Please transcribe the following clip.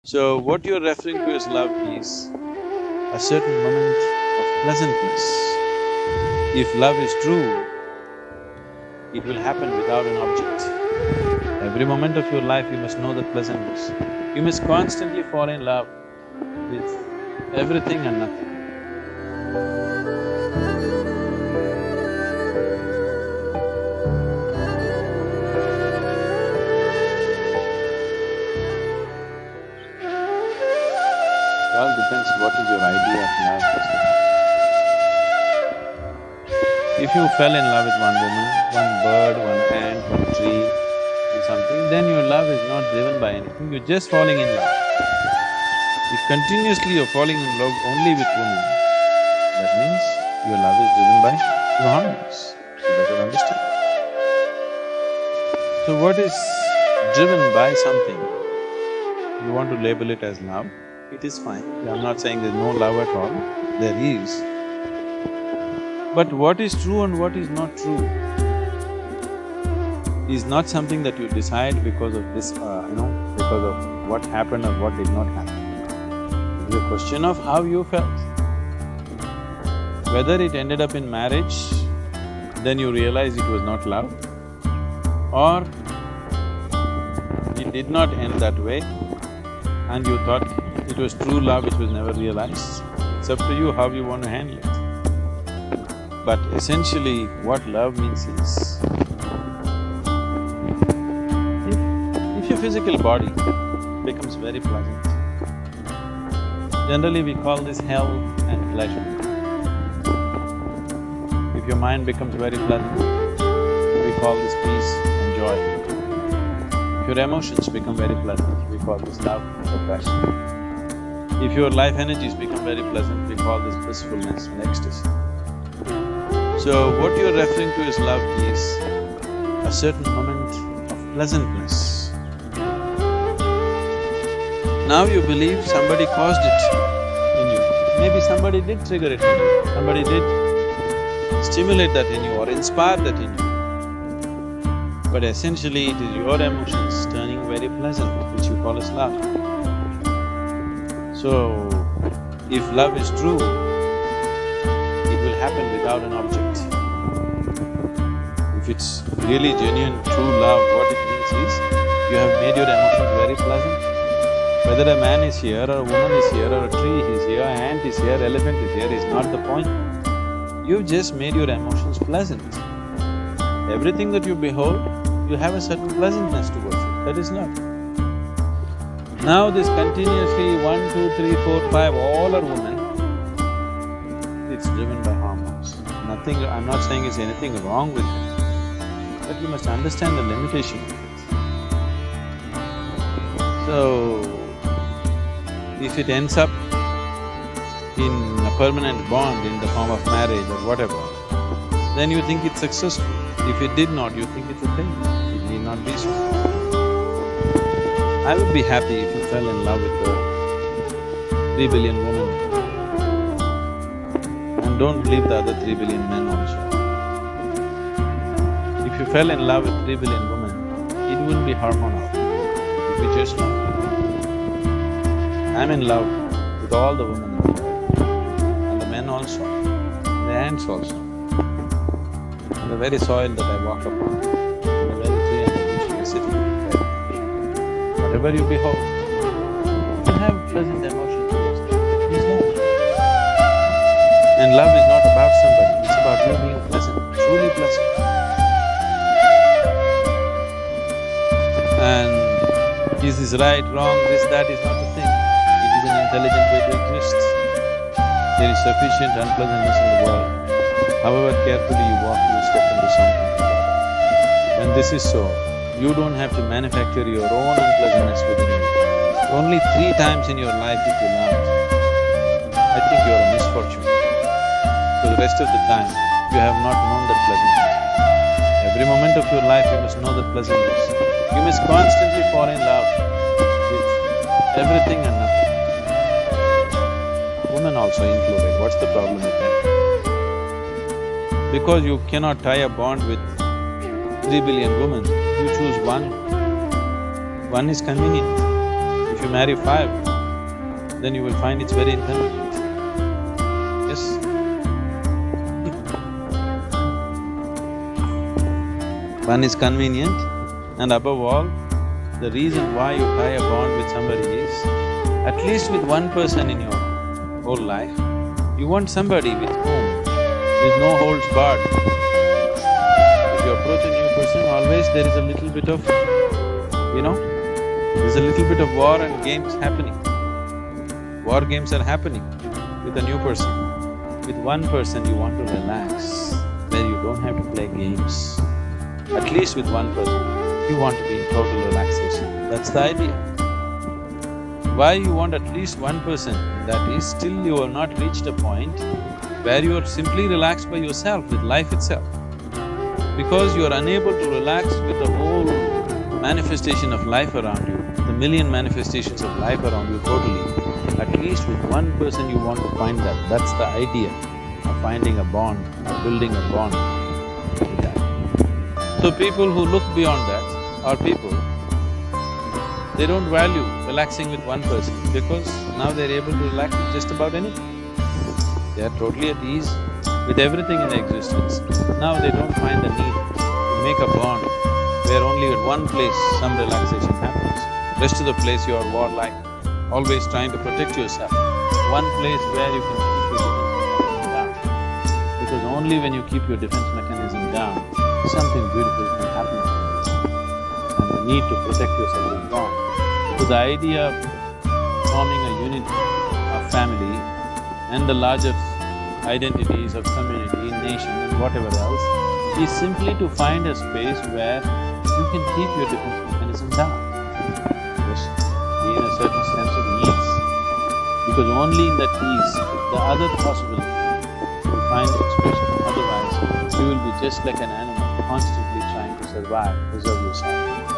So, what you're referring to as love is a certain moment of pleasantness. If love is true, it will happen without an object. Every moment of your life you must know the pleasantness. You must constantly fall in love with everything and nothing. It all depends what is your idea of love. If you fell in love with one woman, one bird, one ant, one tree and something, then your love is not driven by anything, you're just falling in love. If continuously you're falling in love only with women, that means your love is driven by your hormones. You better understand. So what is driven by something, you want to label it as love, it is fine. I'm not saying there's no love at all, there is. But what is true and what is not true is not something that you decide because of this, because of what happened or what did not happen. It's a question of how you felt. Whether it ended up in marriage, then you realize it was not love, or it did not end that way and you thought it was true love which was never realized. It's up to you how you want to handle it. But essentially, what love means is, if your physical body becomes very pleasant, generally we call this health and pleasure. If your mind becomes very pleasant, we call this peace and joy. If your emotions become very pleasant, we call this love or passion. If your life energies become very pleasant, we call this blissfulness and ecstasy. So, what you're referring to as love is a certain moment of pleasantness. Now you believe somebody caused it in you, maybe somebody did trigger it in you, somebody did stimulate that in you or inspire that in you. But essentially it is your emotions turning very pleasant, which you call as love. So, if love is true, it will happen without an object. If it's really genuine, true love, what it means is, you have made your emotions very pleasant. Whether a man is here or a woman is here or a tree is here, an ant is here, elephant is here is not the point. You've just made your emotions pleasant. Everything that you behold, you have a certain pleasantness towards it, that is love. Now this continuously 1, 2, 3, 4, 5, all are women, it's driven by hormones. Nothing… I'm not saying there's anything wrong with it, but you must understand the limitation of it. So, if it ends up in a permanent bond in the form of marriage or whatever, then you think it's successful. If it did not, you think it's a failure. It need not be so. I would be happy if you fell in love with a 3 billion woman. And don't leave the other 3 billion men also. If you fell in love with 3 billion women, it wouldn't be hormonal, it would be just love. I'm in love with all the women in the world, and the men also, the ants also, and the very soil that I walk upon, and the very tree under which we are sitting. Whatever you behold, you have pleasant emotion towards it. It's love. And love is not about somebody, it's about you being pleasant, truly pleasant. And is this right, wrong, this, that is not a thing. It is an intelligent way to exist. There is sufficient unpleasantness in the world. However carefully you walk, you step into something. When this is so, you don't have to manufacture your own unpleasantness within you. Only 3 times in your life if you laugh, I think you are a misfortune. For the rest of the time, you have not known that pleasantness. Every moment of your life you must know that pleasantness. You must constantly fall in love with everything and nothing. Women also included, what's the problem with that? Because you cannot tie a bond with 3 billion women, you choose one. One is convenient. If you marry five, then you will find it's very inconvenient. Yes? One is convenient, and above all, the reason why you tie a bond with somebody is, at least with one person in your whole life, you want somebody with whom there's no holds barred. If you approach a new person, always there is a little bit of, there's a little bit of war and games happening. War games are happening with a new person. With one person you want to relax, where you don't have to play games. At least with one person, you want to be in total relaxation. That's the idea. Why you want at least one person? That is, still you have not reached a point where you are simply relaxed by yourself, with life itself. Because you are unable to relax with the whole manifestation of life around you, the million manifestations of life around you totally, at least with one person you want to find that. That's the idea of finding a bond, or building a bond with that. So people who look beyond that are people, they don't value relaxing with one person because now they're able to relax with just about anything. They are totally at ease with everything in existence. Now they don't find the need to make a bond where only at one place some relaxation happens. Rest of the place you are warlike, always trying to protect yourself. One place where you can keep your defense mechanism down. Because only when you keep your defense mechanism down, something beautiful can happen. And the need to protect yourself is gone. So the idea of forming a unit of family and the larger identities of community, nation and whatever else is simply to find a space where you can keep your defense mechanism down. Just be in a certain sense of ease. Because only in that ease, the other possibility will find expression. Otherwise, you will be just like an animal, constantly trying to survive, preserve yourself.